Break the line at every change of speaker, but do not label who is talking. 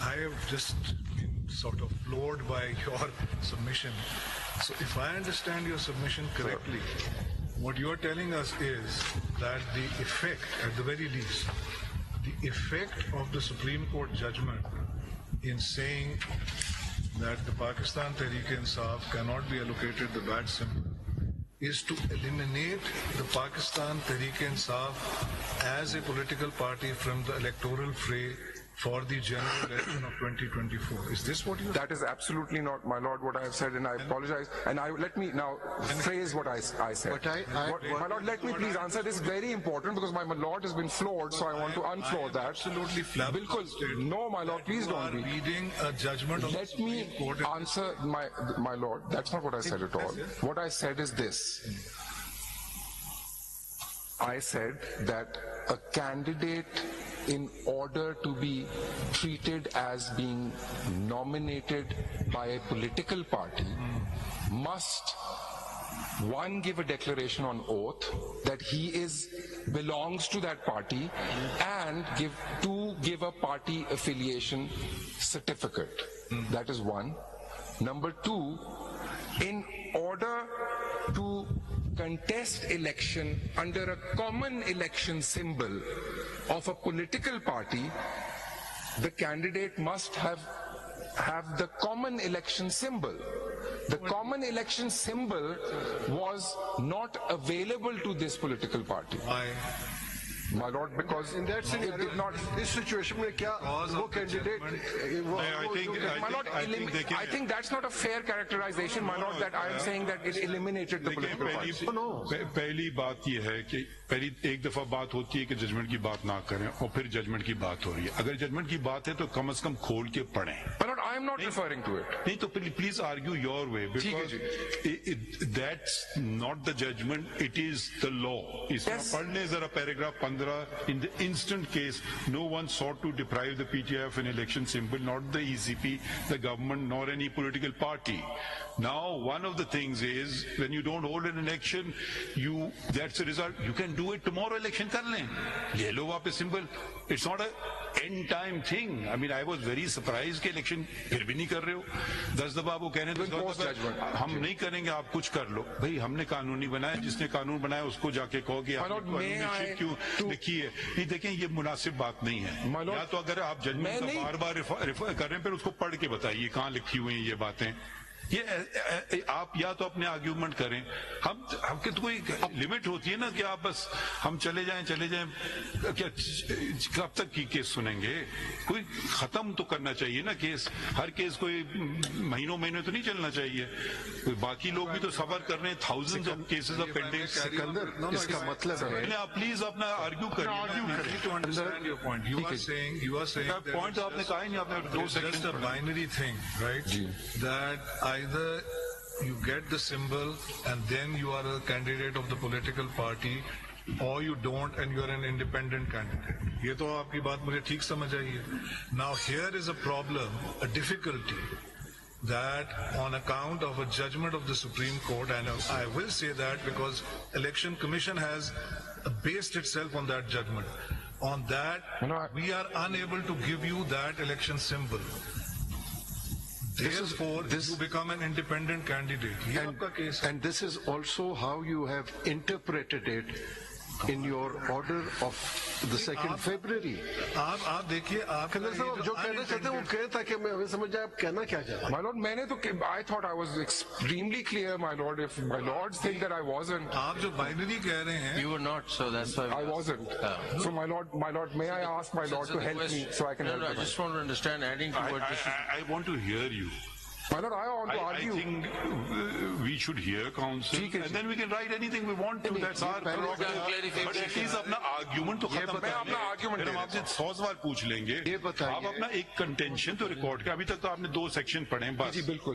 I have just been sort of floored by your submission. So if I understand your submission correctly, what you are telling us is that the effect, at the very least, the effect of the Supreme Court judgment in saying that the Pakistan Tehreek-e-Insaf cannot be allocated the badge symbol is to eliminate the Pakistan Tehreek-e-Insaf as a political party from the electoral fray for the general election of 2024. Is this what you
That is absolutely not, my lord, what I have said, and I apologize. And let me now phrase what I said. My lord, let me please answer this. Very important, because my lord has been floored, so I want to unfloor that.
Absolutely flabbergasted.
No, my lord, please don't be.
Reading a judgment of
Let me answer, my lord. That's not what I said at all. What I said is this. I said that a candidate, in order to be treated as being nominated by a political party, must, one, give a declaration on oath that he belongs to that party, and give a party affiliation certificate. That is one. Number two, in order to contest election under a common election symbol of a political party, the candidate must have the common election symbol. The common election symbol was not available to this political party.
Why?
My lord, because
in that scenario,
it did not.
This situation में क्या वो candidate?
I think that's not a fair characterization, my lord, that I am saying that it eliminated the political party.
पहली बात ये है कि पहली एक दफा बात होती है कि जजमेंट की बात ना करें और फिर जजमेंट की बात हो रही है. अगर जजमेंट की बात है तो कम से कम खोल के पढ़ें.
My lord, I am not referring to it.
नहीं तो please argue your way, because that's not the judgment, it is the law. इसमें पढ़ने जरा paragraph 15. In the instant case, no one sought to deprive the PTI of an election symbol, not the ECP, the government, nor any political party. Now, one of the things is, when you don't hold an election, that's the result. You can do it tomorrow, election kar lein. Le lo wapas symbol. It's not a end time thing. I mean, I was very surprised कि election फिर भी नहीं कर रहे हो. 10 दफा वो कहने तो हम नहीं करेंगे, आप कुछ कर लो. भाई हमने कानून नहीं बनाया, जिसने कानून बनाया उसको जाके कहो कि आपने क्यों लिखी है. नहीं देखें, ये मुनासिब बात नहीं है. या तो अगर आप जजमेंट का बार-बार रेफर कर रहे हैं, फिर उसको पढ़ के बताइए कहाँ लिखी हुई हैं ये बातें. ये आप या तो अपने आर्ग्यूमेंट करें. हमके तो कोई लिमिट होती है ना कि आप बस हम चले जाएं क्या कब तक की केस सुनेंगे. कोई खत्म तो करना चाहिए ना केस. हर केस कोई महीनों तो नहीं चलना चाहिए. कोई बाकी लोग भी तो सफर कर रहे हैं. Thousands of cases of pending.
Sikandar, इसका मतलब है
आप प्लीज अपना आर्ग्यू करिए.
You are saying
पॉइंट आपने कहा ही नहीं. आपने दो second.
a binary thing, right? That either you get the symbol and then you are a candidate of the political party, or you don't and you are an independent candidate. ये तो आपकी बात मुझे ठीक समझ आई है. Now here is a problem, a difficulty, that on account of a judgment of the Supreme Court, and I will say that because Election Commission has based itself on that judgment. On that, we are unable to give you that election symbol. Therefore, you become an independent candidate.
And this is also how you have interpreted it in your order of the 2nd February.
आप देखिए, आप
जो कहना चाहते हैं वो कहे ताकि मैं अभी समझ जाए आप कहना क्या चाहते हैं.
My lord, I thought I was extremely clear, my lord. If my lords think that I wasn't,
आप जो binary कह रहे हैं,
you were not, so that's why
I wasn't. So my lord, may I ask my lord to help me so I can help?
I just want to understand, adding to what
I want to hear you.
My lord, I want to argue.
I think we should hear counsel, and then we can write anything we want to. That's our prerogative. But at least अपना argument तो खत्म करें. हम आपसे 100 सवाल पूछ लेंगे. आप अपना एक contention तो रिकॉर्ड करें. अभी तक तो आपने 2 सेक्शन पढ़े हैं बस.